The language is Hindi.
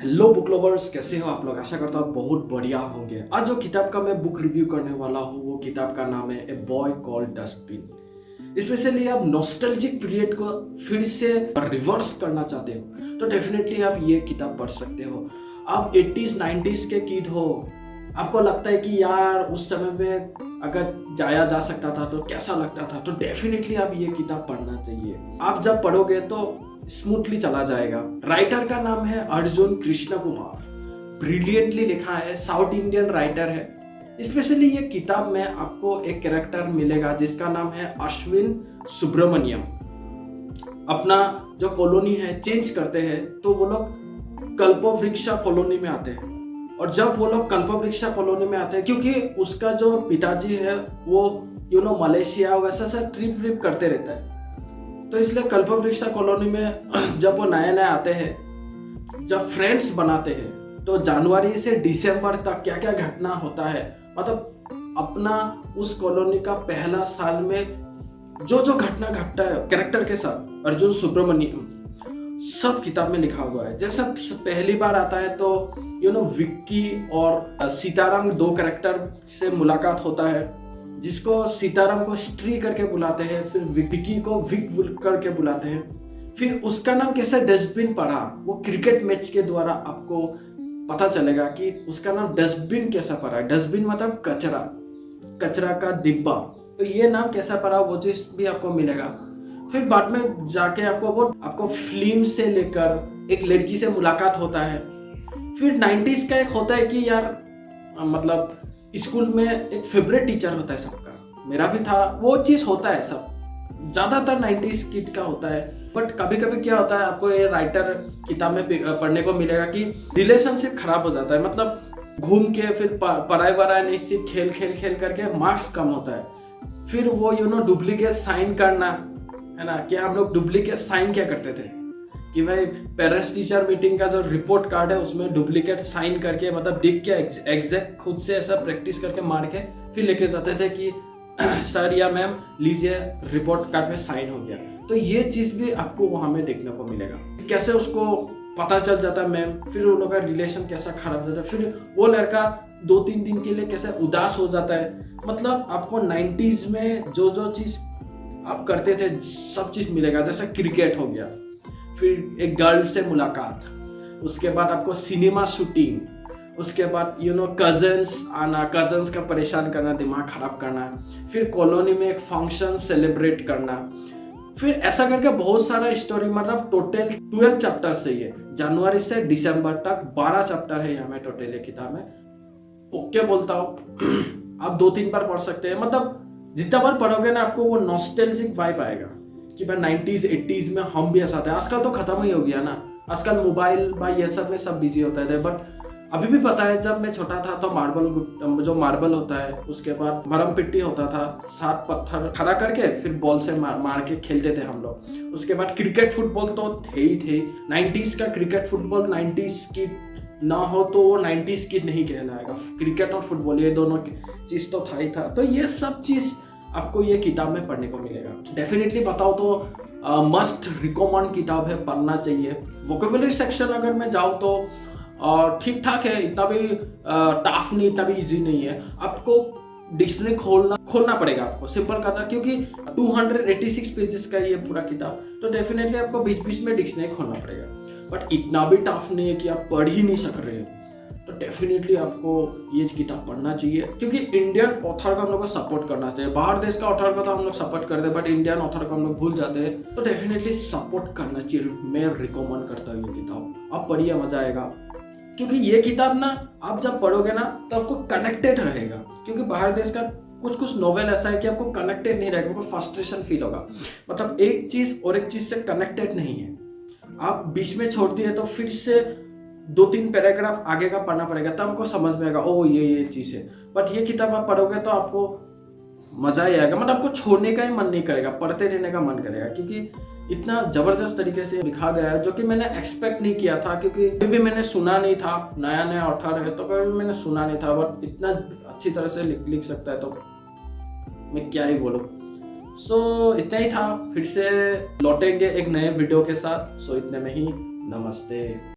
हेलो बुक लवर्स, कैसे हो आप लोग। आशा करता हूँ बहुत बढ़िया होंगे। आज जो किताब का मैं बुक रिव्यू करने वाला हूँ वो किताब का नाम है a boy called dustbin. Specially आप नॉस्टैल्जिक पीरियड को फिर से रिवर्स करना चाहते हो तो डेफिनेटली आप ये किताब पढ़ सकते हो। आप 80s 90s के किड हो, आपको लगता है कि यार उस समय में अगर जाया जा सकता था तो कैसा लगता था, तो डेफिनेटली आप ये किताब पढ़ना चाहिए। आप जब पढ़ोगे तो स्मूथली चला जाएगा। राइटर का नाम है अर्जुन कृष्ण कुमार। ब्रिलियंटली लिखा है, साउथ इंडियन राइटर है। स्पेशली ये किताब में आपको एक कैरेक्टर मिलेगा जिसका नाम है अश्विन सुब्रमण्यम। अपना जो कॉलोनी है चेंज करते हैं तो वो लोग कल्पवृक्षा कॉलोनी में आते हैं। और जब वो लोग कल्पवृक्षा कॉलोनी में आते हैं, क्योंकि उसका जो पिताजी है वो मलेशिया वैसा सा ट्रिप करते रहता है, तो इसलिए कल्पवृक्षा कॉलोनी में जब वो नए नए आते हैं, जब फ्रेंड्स बनाते हैं, तो जनवरी से दिसंबर तक क्या क्या घटना होता है, मतलब अपना उस कॉलोनी का पहला साल में जो जो घटना घटता है कैरेक्टर के साथ अर्जुन सुब्रमण्यम, सब किताब में लिखा हुआ है। जैसा पहली बार आता है तो विक्की और सीताराम दो कैरेक्टर से मुलाकात होता है, जिसको सीताराम को स्त्री करके बुलाते हैं, फिर विक्की को विक करके बुलाते हैं। फिर उसका नाम कैसे डस्टबिन पड़ा वो क्रिकेट मैच के द्वारा आपको पता चलेगा कि उसका नाम डस्टबिन कैसा पड़ा है। डस्टबिन मतलब कचरा, कचरा का डिब्बा, तो ये नाम कैसा पड़ा वो चीज भी आपको मिलेगा। फिर बाद में जाके आपको फिल्म से लेकर एक लड़की से मुलाकात होता है। फिर 90s का एक होता है कि यार मतलब स्कूल में एक फेवरेट टीचर होता है सबका, मेरा भी था, वो चीज होता है सब, ज्यादातर 90s किड का होता है। बट कभी कभी क्या होता है, आपको ये राइटर किताब में पढ़ने को मिलेगा कि रिलेशनशिप खराब हो जाता है, मतलब घूम के फिर पढ़ाई वढ़ाई नहीं, सिर्फ खेल खेल खेल करके मार्क्स कम होता है। फिर वो डुप्लीकेट साइन करना है ना, कि हम लोग डुप्लीकेट साइन क्या करते थे कि भाई पेरेंट्स टीचर मीटिंग का जो रिपोर्ट कार्ड है उसमें डुप्लीकेट साइन करके, मतलब लिख के एग्जैक्ट खुद से ऐसा प्रैक्टिस करके मार के फिर लेके जाते थे कि सर या मैम लीजिए रिपोर्ट कार्ड में साइन हो गया। तो ये चीज भी आपको वहां में देखने को मिलेगा, कैसे उसको पता चल जाता है मैम, फिर उन लोगों का रिलेशन कैसा खराब हो जाता है, फिर वो लड़का 2-3 दिन के लिए कैसे उदास हो जाता है। मतलब आपको 90s में जो जो चीज आप करते थे सब चीज मिलेगा। जैसे क्रिकेट हो गया, फिर एक गर्ल से मुलाकात, उसके बाद आपको सिनेमा शूटिंग, उसके बाद कजन्स आना, कजन्स का परेशान करना, दिमाग खराब करना, फिर कॉलोनी में एक फंक्शन सेलिब्रेट करना, फिर ऐसा करके बहुत सारा स्टोरी। मतलब टोटल 12 चैप्टर से ये जनवरी से दिसंबर तक 12 चैप्टर है यहाँ में टोटल किताब में। ओके बोलता हूँ आप 2-3 बार पढ़ सकते हैं। मतलब जितना बार पढ़ोगे ना आपको वो नॉस्टैल्जिक वाइब आएगा कि भाई 90s 80s में हम भी ऐसा थे। आजकल तो खत्म ही हो गया ना, आजकल मोबाइल भाई ये सब में सब बिजी होता है। बट अभी भी पता है जब मैं छोटा था तो मार्बल होता है, उसके बाद मरम पिट्टी होता था, 7 पत्थर खड़ा करके फिर बॉल से मार के खेलते थे हम लोग। उसके बाद क्रिकेट फुटबॉल तो थे ही थे। 90s का क्रिकेट फुटबॉल 90s की ना हो तो वो 90s की नहीं कहलाएगा। क्रिकेट और फुटबॉल ये दोनों चीज तो था ही था। तो ये सब चीज आपको ये किताब में पढ़ने को मिलेगा। डेफिनेटली बताओ तो मस्ट रिकमेंड किताब है, पढ़ना चाहिए। वोकेबुलरी सेक्शन अगर मैं जाऊँ तो ठीक ठाक है, इतना भी टफ नहीं, इतना भी इजी नहीं है। आपको डिक्शनरी खोलना पड़ेगा, आपको सिंपल करना, क्योंकि 286 पेजेस का ये पूरा किताब, तो डेफिनेटली आपको बीच बीच में डिक्शनरी खोलना पड़ेगा। बट इतना भी टफ नहीं है कि आप पढ़ ही नहीं सक रहे हो, तो डेफिनेटली आपको ये किताब पढ़ना चाहिए। क्योंकि इंडियन ऑथर को हम लोग को सपोर्ट करना चाहिए। बाहर देश का ऑथर को तो हम लोग सपोर्ट करते हैं, बट इंडियन ऑथर को हम लोग भूल जाते हैं। तो डेफिनेटली सपोर्ट करना चाहिए। मैं रिकमेंड करता हूँ ये किताब, आप पढ़िए, मजा आएगा। क्योंकि ये किताब ना आप जब पढ़ोगे ना तो आपको कनेक्टेड रहेगा। क्योंकि बाहर देश का कुछ नोवेल ऐसा है कि आपको कनेक्टेड नहीं रहेगा, आपको फ्रस्ट्रेशन फील होगा। मतलब एक चीज और एक चीज से कनेक्टेड नहीं है, आप बीच में छोड़ दिए तो फिर से 2-3 पैराग्राफ आगे का पढ़ना पड़ेगा, तब आपको समझ में आएगा ओ ये चीज है। बट ये किताब आप पढ़ोगे तो आपको मजा ही आएगा, मतलब आपको छोड़ने का ही मन नहीं करेगा, पढ़ते रहने का मन करेगा। क्योंकि इतना जबरदस्त तरीके से लिखा गया है जो कि मैंने एक्सपेक्ट नहीं किया था। क्योंकि कभी भी मैंने सुना नहीं था, नया ऑथर है तो कभी मैंने सुना नहीं था, बट इतना अच्छी तरह से लिख सकता है तो मैं क्या ही बोलूं। सो इतना ही था, फिर से लौटेंगे एक नए वीडियो के साथ। सो इतने में ही, नमस्ते।